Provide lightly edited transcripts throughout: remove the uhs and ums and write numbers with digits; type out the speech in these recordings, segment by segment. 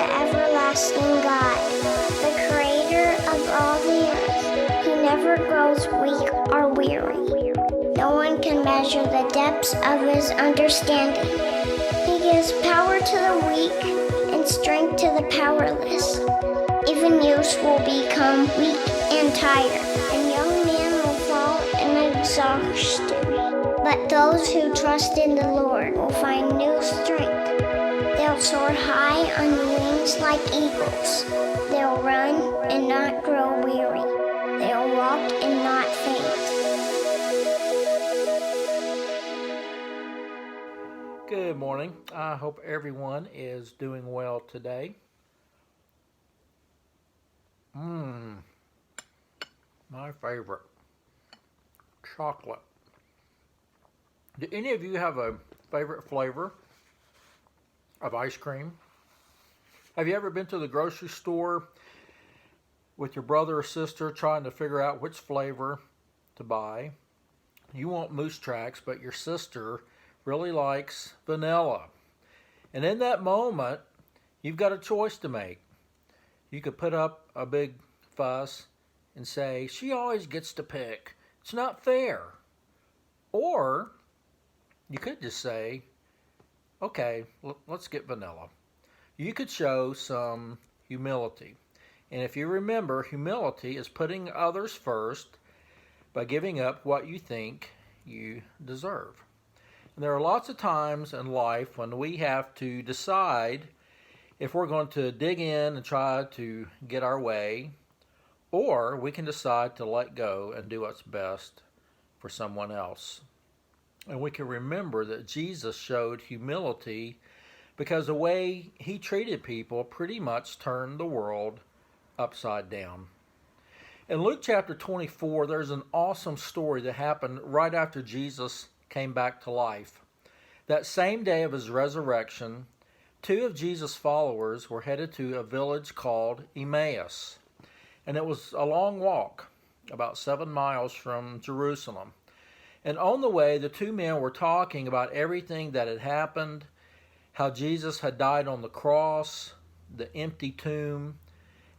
everlasting God, the creator of all the earth, who never grows weak or weary. No one can measure the depths of his understanding. He gives power to the weak and strength to the powerless. Even youths will become weak and tired, and young men will fall in exhaustion. But those who trust in the Lord will find new strength. They'll soar high on wings like eagles. They'll run and not grow weary. They'll walk and not faint. Good morning. I hope everyone is doing well today. My favorite, chocolate. Do any of you have a favorite flavor of ice cream? Have you ever been to the grocery store with your brother or sister trying to figure out which flavor to buy? You want Moose Tracks, but your sister really likes vanilla. And in that moment, you've got a choice to make. You could put up a big fuss and say, she always gets to pick. It's not fair. Or you could just say, okay, let's get vanilla. You could show some humility. And if you remember, humility is putting others first by giving up what you think you deserve. And there are lots of times in life when we have to decide if we're going to dig in and try to get our way, or we can decide to let go and do what's best for someone else. And we can remember that Jesus showed humility because the way he treated people pretty much turned the world upside down. In Luke chapter 24, there's an awesome story that happened right after Jesus came back to life. That same day of his resurrection, two of Jesus' followers were headed to a village called Emmaus. And it was a long walk, about 7 miles from Jerusalem. And on the way, the two men were talking about everything that had happened, how Jesus had died on the cross, the empty tomb,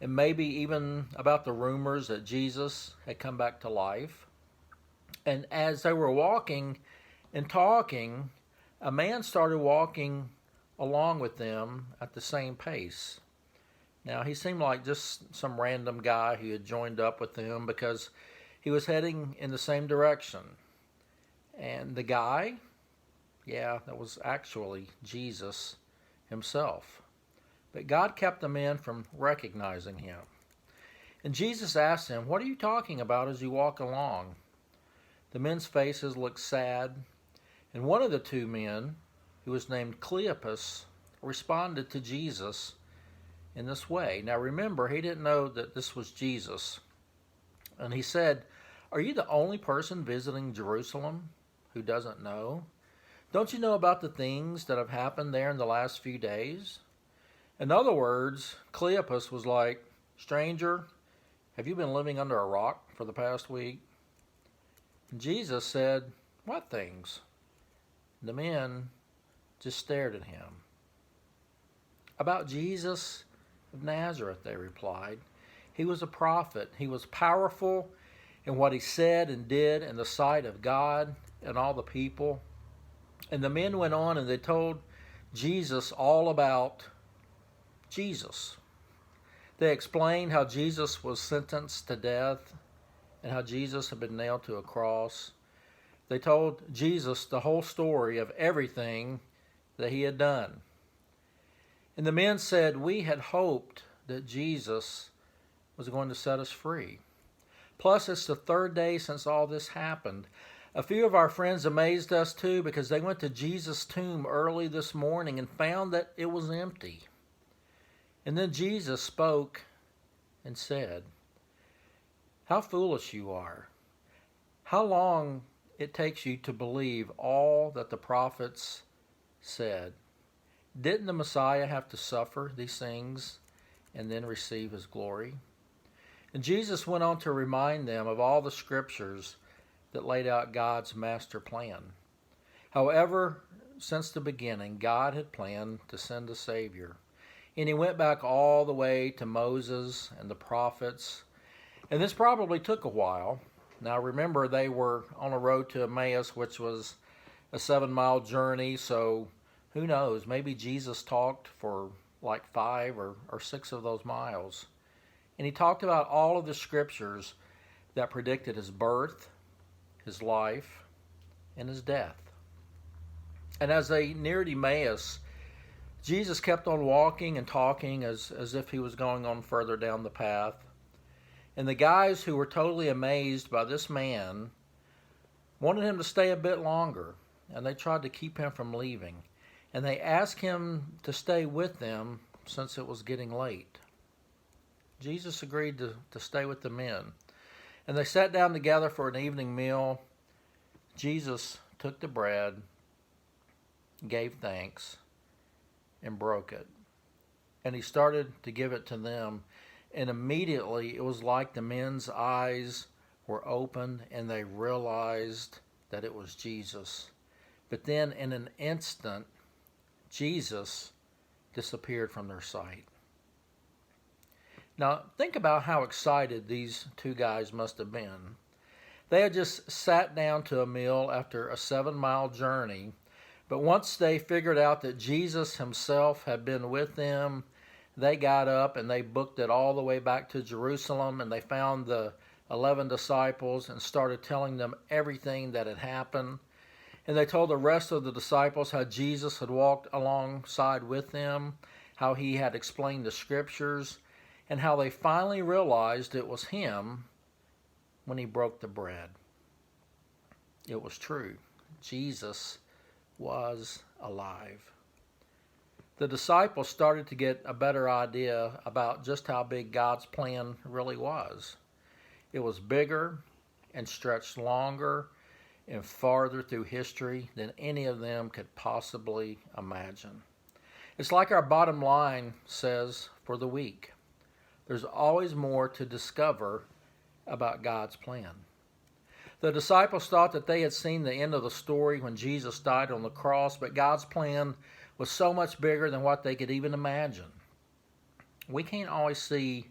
and maybe even about the rumors that Jesus had come back to life. And as they were walking and talking, a man started walking along with them at the same pace. Now, he seemed like just some random guy who had joined up with them because he was heading in the same direction. And the guy, that was actually Jesus himself. But God kept the men from recognizing him. And Jesus asked him, "What are you talking about as you walk along?" The men's faces looked sad. And one of the two men, who was named Cleopas, responded to Jesus in this way. Now remember, he didn't know that this was Jesus. And he said, "Are you the only person visiting Jerusalem who doesn't know? Don't you know about the things that have happened there in the last few days?" In other words, Cleopas was like, "Stranger, have you been living under a rock for the past week?" And Jesus said, "What things?" The men just stared at him. "About Jesus of Nazareth," they replied. "He was a prophet. He was powerful in what he said and did in the sight of God and all the people." And the men went on and they told Jesus all about Jesus. They explained how Jesus was sentenced to death and how Jesus had been nailed to a cross. They told Jesus the whole story of everything that he had done. And the men said, "We had hoped that Jesus was going to set us free. Plus, it's the third day since all this happened. A few of our friends amazed us too because they went to Jesus' tomb early this morning and found that it was empty." And then Jesus spoke and said, "How foolish you are. How long it takes you to believe all that the prophets said. Didn't the Messiah have to suffer these things and then receive his glory?" And Jesus went on to remind them of all the scriptures that laid out God's master plan. However, since the beginning, God had planned to send a Savior. And he went back all the way to Moses and the prophets. And this probably took a while. Now remember, they were on a road to Emmaus, which was a 7-mile journey. So who knows? Maybe Jesus talked for like 5 or 6 of those miles. And he talked about all of the scriptures that predicted his birth, his life, and his death. And as they neared Emmaus, Jesus kept on walking and talking as if he was going on further down the path. And the guys who were totally amazed by this man wanted him to stay a bit longer, and they tried to keep him from leaving. And they asked him to stay with them since it was getting late. Jesus agreed to stay with the men. And they sat down together for an evening meal. Jesus took the bread, gave thanks, and broke it. And he started to give it to them. And immediately it was like the men's eyes were opened and they realized that it was Jesus. But then in an instant, Jesus disappeared from their sight. Now, think about how excited these two guys must have been. They had just sat down to a meal after a 7-mile journey, but once they figured out that Jesus himself had been with them, they got up and they booked it all the way back to Jerusalem, and they found the 11 disciples and started telling them everything that had happened. And they told the rest of the disciples how Jesus had walked alongside with them, how he had explained the scriptures, and how they finally realized it was him when he broke the bread. It was true. Jesus was alive. The disciples started to get a better idea about just how big God's plan really was. It was bigger and stretched longer and farther through history than any of them could possibly imagine. It's like our bottom line says for the week. There's always more to discover about God's plan. The disciples thought that they had seen the end of the story when Jesus died on the cross, but God's plan was so much bigger than what they could even imagine. We can't always see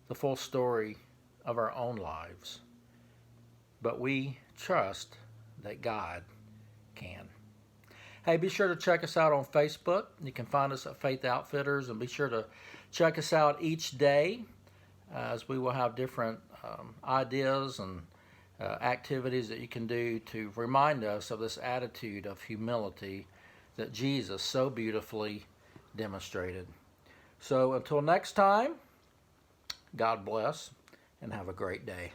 the full story of our own lives, but we trust that God can. Hey, be sure to check us out on Facebook. You can find us at Faith Outfitters, and be sure to check us out each day as we will have different ideas and activities that you can do to remind us of this attitude of humility that Jesus so beautifully demonstrated. So until next time, God bless and have a great day.